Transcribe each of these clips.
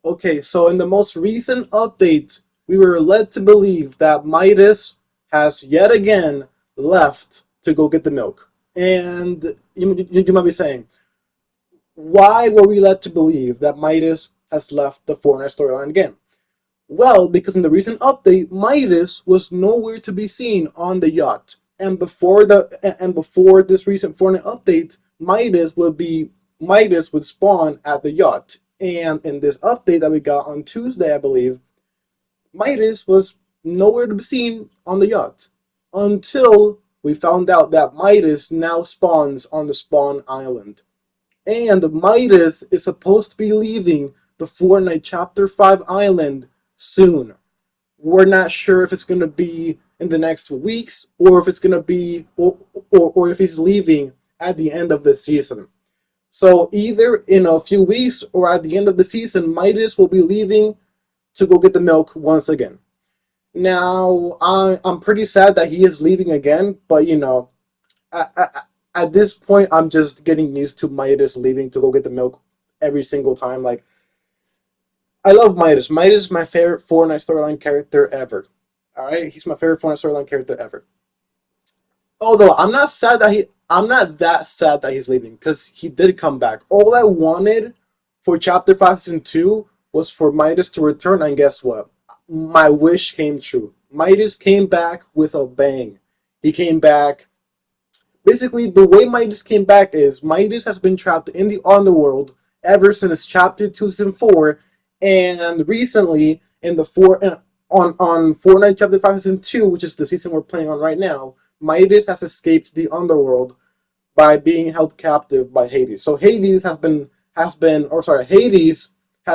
Okay, so in the most recent update, we were led to believe that Midas has yet again left to go get the milk. And you might be saying, why were we led to believe that Midas has left the Fortnite storyline again? Well, because in the recent update, Midas was nowhere to be seen on the yacht. And before this recent Fortnite update, Midas would spawn at the yacht. And in this update that we got on Tuesday, I believe, Midas was nowhere to be seen on the yacht until we found out that Midas now spawns on the spawn island. And Midas is supposed to be leaving the Fortnite Chapter 5 island soon. We're not sure if it's going to be in the next 2 weeks or if it's going to be, or if he's leaving at the end of the season. So either in a few weeks or at the end of the season, Midas will be leaving to go get the milk once again. Now, I'm pretty sad that he is leaving again, but at this point, I'm just getting used to Midas leaving to go get the milk every single time. Like, I love Midas. Midas is my favorite Fortnite storyline character ever. All right, he's my favorite Fortnite storyline character ever. Although I'm not that sad that he's leaving because he did come back. All I wanted for Chapter 5 Season 2 was for Midas to return, and guess what? My wish came true. Midas came back with a bang. He came back. Basically, the way Midas came back is Midas has been trapped in the underworld ever since Chapter 2 Season 4, and recently in the on Fortnite Chapter 5 Season 2, which is the season we're playing on right now, Midas has escaped the underworld by being held captive by Hades. So Hades has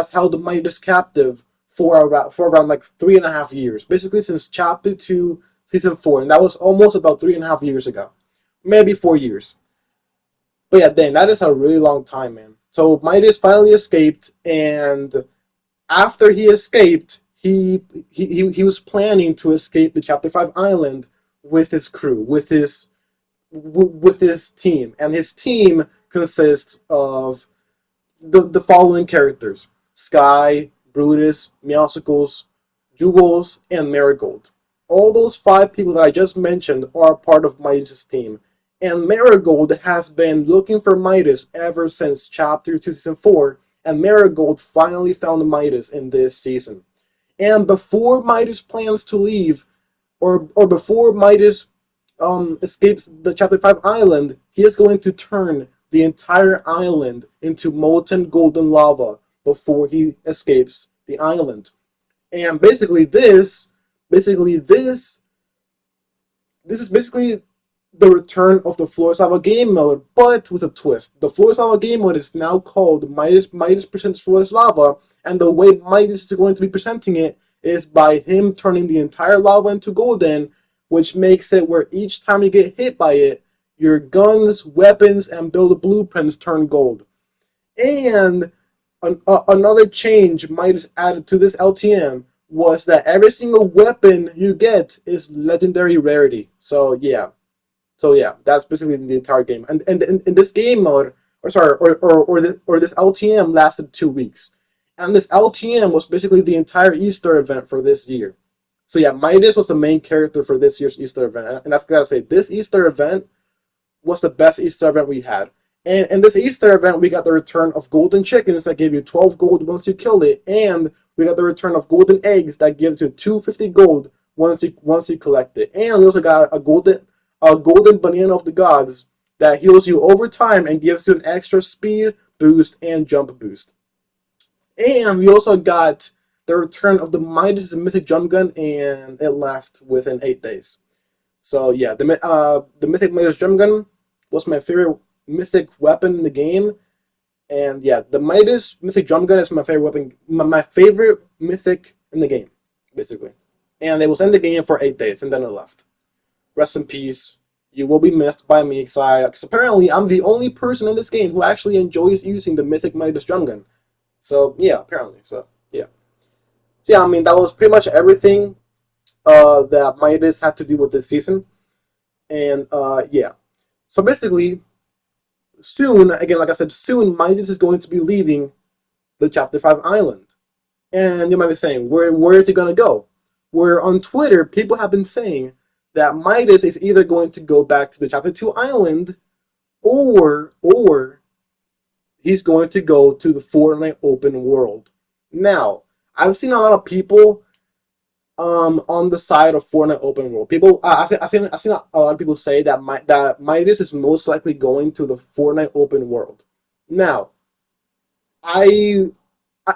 held Midas captive for around like 3.5 years, basically since Chapter 2 Season 4, and that was almost about 3.5 years ago, maybe 4 years. But yeah, dang, that is a really long time, man. So Midas finally escaped, and after he escaped, he was planning to escape the Chapter 5 island with his crew, with his team, and his team consists of the following characters: Sky, Brutus, Meowsicles, Jugles, and Marigold. All those 5 people that I just mentioned are part of Midas' team. And Marigold has been looking for Midas ever since Chapter 2 Season 4, and Marigold finally found Midas in this season. And before Midas plans to leave, or before Midas escapes the Chapter 5 island, he is going to turn the entire island into molten golden lava before he escapes the island. And this is basically the return of the Floor Lava game mode, but with a twist. The Floor Lava game mode is now called Midas Presents Floor Lava, and the way Midas is going to be presenting it is by him turning the entire lava into golden, which makes it where each time you get hit by it, your guns, weapons, and build blueprints turn gold. And another change Midas added to this LTM was that every single weapon you get is legendary rarity. So yeah, that's basically the entire game. And in this game mode, this LTM lasted 2 weeks, and this LTM was basically the entire Easter event for this year. So yeah, Midas was the main character for this year's Easter event, and I've got to say, this Easter event was the best Easter event we had. And in this Easter event, we got the return of golden chickens that gave you 12 gold once you killed it, and we got the return of golden eggs that gives you 250 gold once you collect it. And we also got a golden banana of the gods that heals you over time and gives you an extra speed boost and jump boost. And we also got the return of the Midas Mythic Jump Gun, and it left within 8 days. So yeah, the Mythic Midas Jump Gun was my favorite mythic weapon in the game, and yeah, the Midas Mythic Jump Gun is my favorite weapon, my favorite mythic in the game, basically. And it was in the game for 8 days, and then it left. Rest in peace. You will be missed by me, because apparently I'm the only person in this game who actually enjoys using the Mythic Midas Drum Gun. So yeah, apparently. So yeah. So yeah, I mean, that was pretty much everything that Midas had to do with this season. And yeah. So basically, soon, again, like I said, soon Midas is going to be leaving the Chapter 5 island. And you might be saying, where is he gonna go? Where on Twitter, people have been saying that Midas is either going to go back to the Chapter 2 island, or he's going to go to the Fortnite open world. Now, I've seen a lot of people on the side of Fortnite open world. People, I've seen a lot of people say that that Midas is most likely going to the Fortnite open world. Now, I I,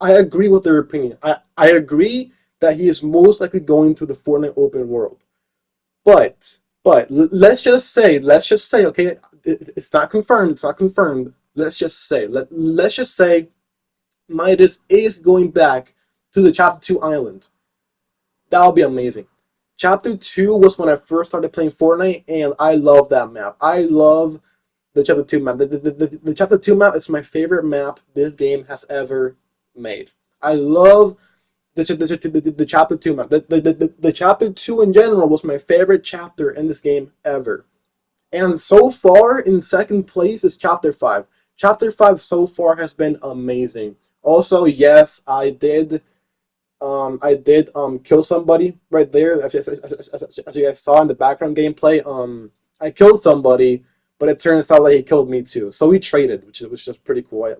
I agree with their opinion. I agree that he is most likely going to the Fortnite open world. But let's just say, okay, it's not confirmed. It's not confirmed. Let's just say Midas is going back to the Chapter 2 island. That would be amazing. Chapter 2 was when I first started playing Fortnite, and I love that map. I love the Chapter 2 map. The Chapter 2 map is my favorite map this game has ever made. I love the Chapter 2 map. The Chapter 2 in general was my favorite chapter in this game ever. And so far, in second place is Chapter 5. Chapter 5 so far has been amazing. Also, yes, I did kill somebody right there. As you guys saw in the background gameplay, I killed somebody, but it turns out that he killed me too. So we traded, which is pretty cool.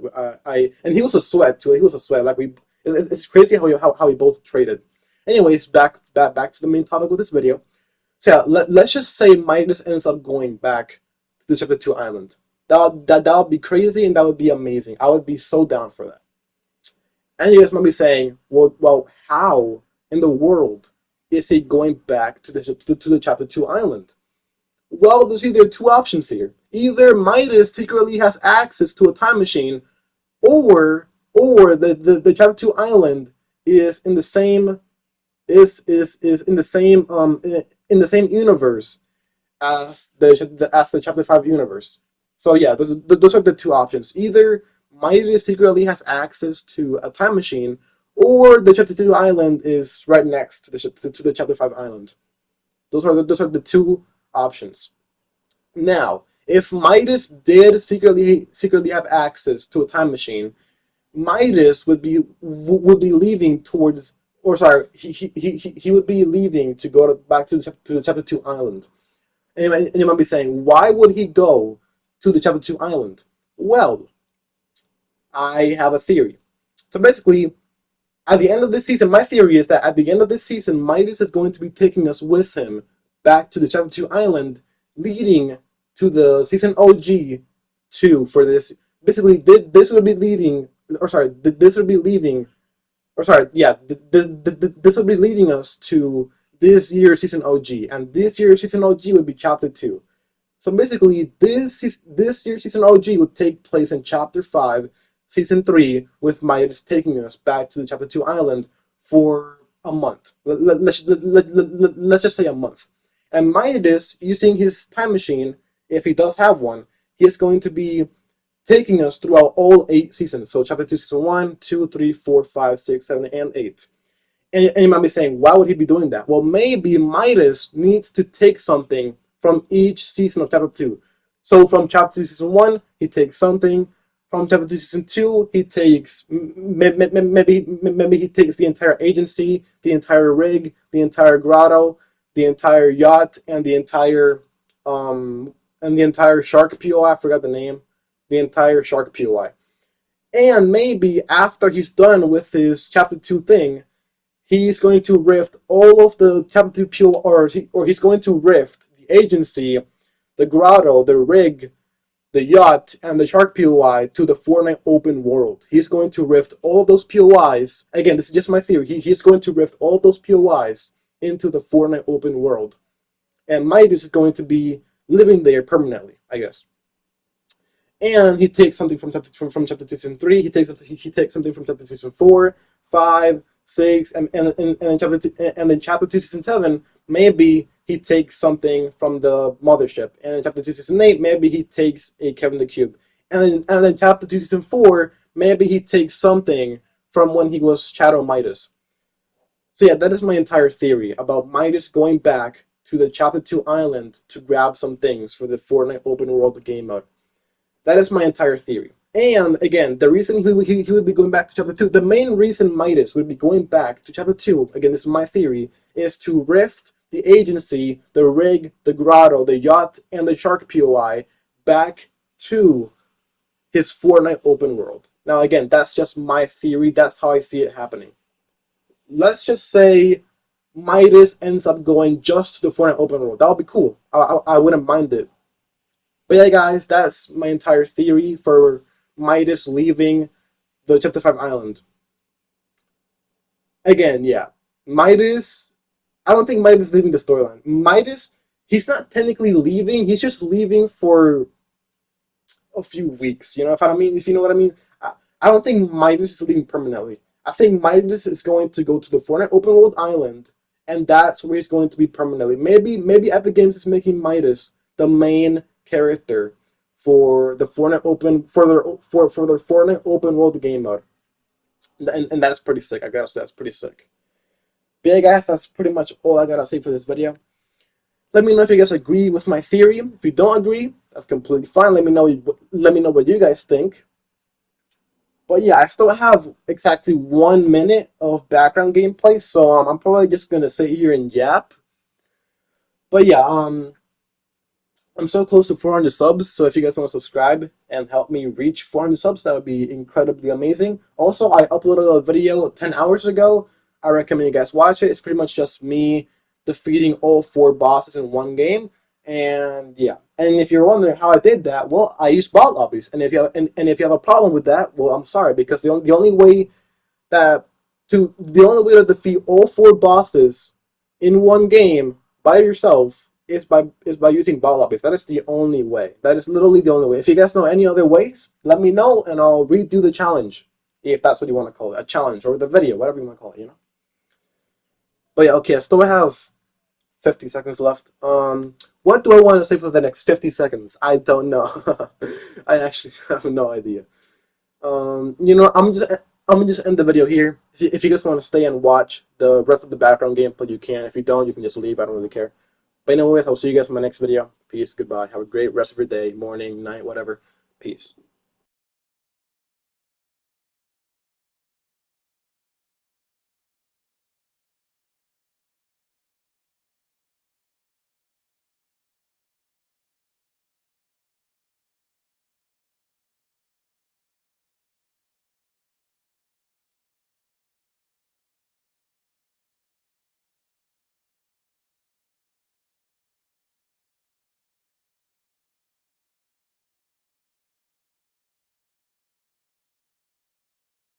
And he was a sweat too. He was a sweat. Like it's crazy how we both traded. Anyways, back to the main topic of this video. So yeah, let's just say Midas ends up going back to the Chapter 2 island. That would be crazy, and that would be amazing. I would be so down for that. And you guys might be saying, well, how in the world is he going back to the Chapter 2 island? Well, there's either two options here. Either Midas secretly has access to a time machine, or the Chapter 2 island is in the same is in the same universe as the Chapter 5 universe. So yeah, those are the two options. Either Midas secretly has access to a time machine, or the Chapter 2 island is right next to the Chapter 5 island. Those are the two options. Now, if Midas did secretly have access to a time machine, Midas would be leaving towards, or sorry, he would be leaving to go back to the Chapter 2 island. And you might be saying, why would he go to the Chapter 2 island? Well, I have a theory. So basically, at the end of this season, my theory is that at the end of this season, Midas is going to be taking us with him back to the Chapter 2 island, leading to the season OG 2 for this. Basically, this would be leading, or sorry, this would be leaving, or sorry, yeah, this would be leading us to this year's season OG, and this year's season OG would be Chapter 2. So basically, this year's season OG would take place in Chapter 5, Season 3, with Midas taking us back to the Chapter 2 island for a month. Let's just say a month. And Midas, using his time machine, if he does have one, he is going to be taking us throughout all 8 seasons. So Chapter 2, Season 1, 2, 3, 4, 5, 6, 7, and 8. And you might be saying, why would he be doing that? Well, maybe Midas needs to take something from each season of Chapter 2. So from Chapter 2, Season 1, he takes something. From Chapter 2, Season 2, he takes, maybe he takes the entire agency, the entire rig, the entire grotto, the entire yacht, and the entire shark POI. I forgot the name. The entire shark POI. And maybe after he's done with his Chapter 2 thing, he's going to rift all of the Chapter 2 POI, or he's going to rift the agency, the grotto, the rig, the yacht, and the shark POI to the Fortnite open world. He's going to rift all of those POIs. Again, this is just my theory. He's going to rift all of those POIs into the Fortnite open world. And Midas is going to be living there permanently, I guess. And he takes something from Chapter 2 Season 3. He takes something from Chapter 2 Season 4, 5, 6, and then Chapter 2 Season 7, maybe he takes something from the mothership. And in Chapter 2 Season 8, maybe he takes a Kevin the Cube. And then Chapter 2 Season 4, maybe he takes something from when he was Shadow Midas. So yeah, that is my entire theory about Midas going back to the Chapter 2 island to grab some things for the Fortnite open world game mode. That is my entire theory. And again, the reason he would be going back to chapter 2, the main reason Midas would be going back to chapter 2, again, this is my theory, is to rift the agency, the rig, the grotto, the yacht, and the shark POI back to his Fortnite open world. Now, again, that's just my theory. That's how I see it happening. Let's just say Midas ends up going just to the Fortnite open world. That would be cool. I wouldn't mind it. But yeah, guys, that's my entire theory for Midas leaving the Chapter 5 island. Again, yeah. Midas, I don't think Midas is leaving the storyline. Midas, he's not technically leaving, he's just leaving for a few weeks. You know if I mean, if you know what I mean. I don't think Midas is leaving permanently. I think Midas is going to go to the Fortnite open world island, and that's where he's going to be permanently. Maybe Epic Games is making Midas the main character for the Fortnite open for their Fortnite open world game mode, and that's pretty sick. I gotta say that's pretty sick. But yeah, guys, that's pretty much all I gotta say for this video. Let me know if you guys agree with my theory. If you don't agree, that's completely fine. Let me know. Let me know what you guys think. But yeah, I still have exactly 1 minute of background gameplay, so I'm probably just gonna sit here and yap. But yeah, I'm so close to 400 subs, so if you guys want to subscribe and help me reach 400 subs, that would be incredibly amazing. Also, I uploaded a video 10 hours ago. I recommend you guys watch it. It's pretty much just me defeating all 4 bosses in one game. And yeah, and if you're wondering how I did that, well, I used bot lobbies. And if you have, and if you have a problem with that, well, I'm sorry, because the only way that the only way to defeat all 4 bosses in one game by yourself is by using bot lobbies. That is the only way. That is literally the only way. If you guys know any other ways, let me know and I'll redo the challenge, if that's what you want to call it, a challenge or the video, whatever you want to call it, you know. But yeah, okay, I still have 50 seconds left. What do I want to say for the next 50 seconds? I don't know. I actually have no idea. You know, I'm gonna just end the video here. If you guys want to stay and watch the rest of the background gameplay, you can. If you don't, you can just leave. I don't really care. But anyways, I'll see you guys in my next video. Peace. Goodbye. Have a great rest of your day, morning, night, whatever. Peace.